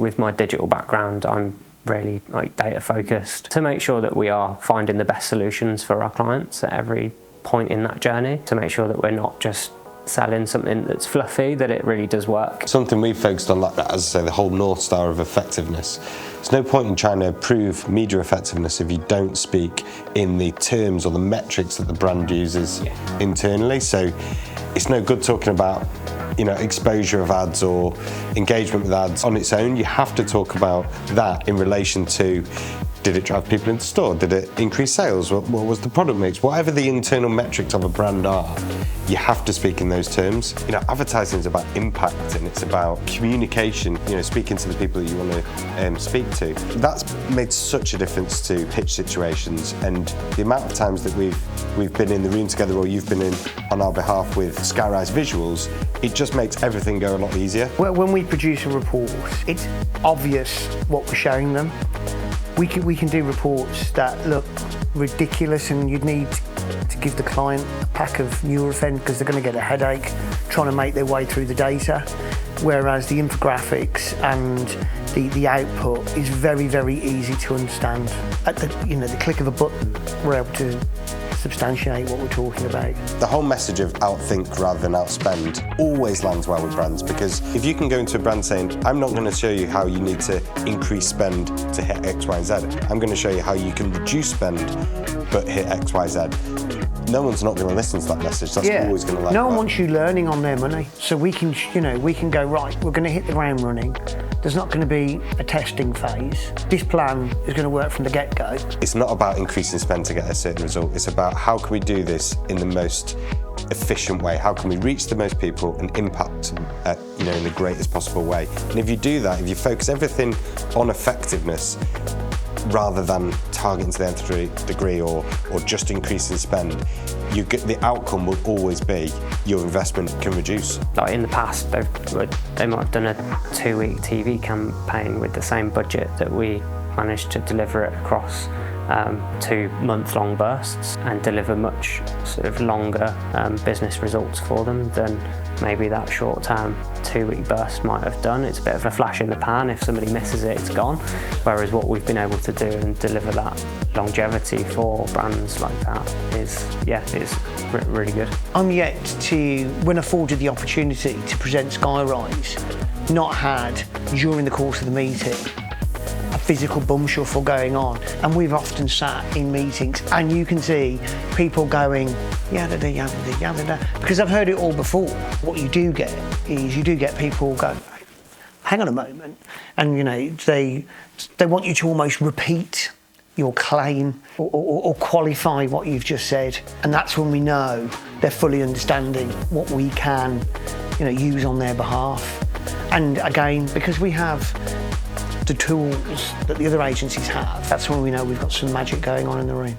With my digital background, I'm really data focused to make sure that we are finding the best solutions for our clients at every point in that journey, to make sure that we're not just selling something that's fluffy, that it really does work. Something we've focused on, like that, as I say, the whole North Star of effectiveness. There's no point in trying to prove media effectiveness if you don't speak in the terms or the metrics that the brand uses internally. So it's no good talking about, you know, exposure of ads or engagement with ads on its own. You have to talk about that in relation to, did it drive people into store? Did it increase sales? What was the product mix? Whatever the internal metrics of a brand are, you have to speak in those terms. You know, advertising is about impact and it's about communication, you know, speaking to the people that you want to speak to. That's made such a difference to pitch situations, and the amount of times that we've been in the room together, or you've been in on our behalf with Skyrise visuals, it just makes everything go a lot easier. When we produce a report, it's obvious what we're showing them. We can do reports that look ridiculous, and you'd need to give the client a pack of Nurofen because they're going to get a headache trying to make their way through the data. Whereas the infographics and the output is very, very easy to understand. At the click of a button, we're able to substantiate what we're talking about. The whole message of outthink rather than outspend always lands well with brands, because if you can go into a brand saying, I'm not going to show you how you need to increase spend to hit X, Y, Z. I'm going to show you how you can reduce spend but hit X, Y, Z. No one's not going to listen to that message. That's always going to land. No one well. wants you learning on their money. So we can go, right, we're going to hit the ground running. There's not going to be a testing phase. This plan is going to work from the get-go. It's not about increasing spend to get a certain result. It's about how can we do this in the most efficient way? How can we reach the most people and impact in the greatest possible way? And if you do that, if you focus everything on effectiveness rather than targeting to the nth degree or just increasing spend, the outcome will always be your investment can reduce. Like in the past, they might have done a 2-week TV campaign with the same budget that we managed to deliver it across 2 month-long bursts and deliver much sort of longer business results for them than maybe that short-term 2-week burst might have done. It's a bit of a flash in the pan. If somebody misses it, it's gone. Whereas what we've been able to do and deliver that longevity for brands like that is really good. I'm yet to, when afforded the opportunity to present Skyrise, not had during the course of the meeting a physical bum shuffle going on. And we've often sat in meetings and you can see people going yada da yada da yada da, because I've heard it all before. What you do get is you do get people go, hang on a moment, and they want you to almost repeat your claim or qualify what you've just said, and that's when we know they're fully understanding what we can use on their behalf. And again, because we have the tools that the other agencies have, that's when we know we've got some magic going on in the room.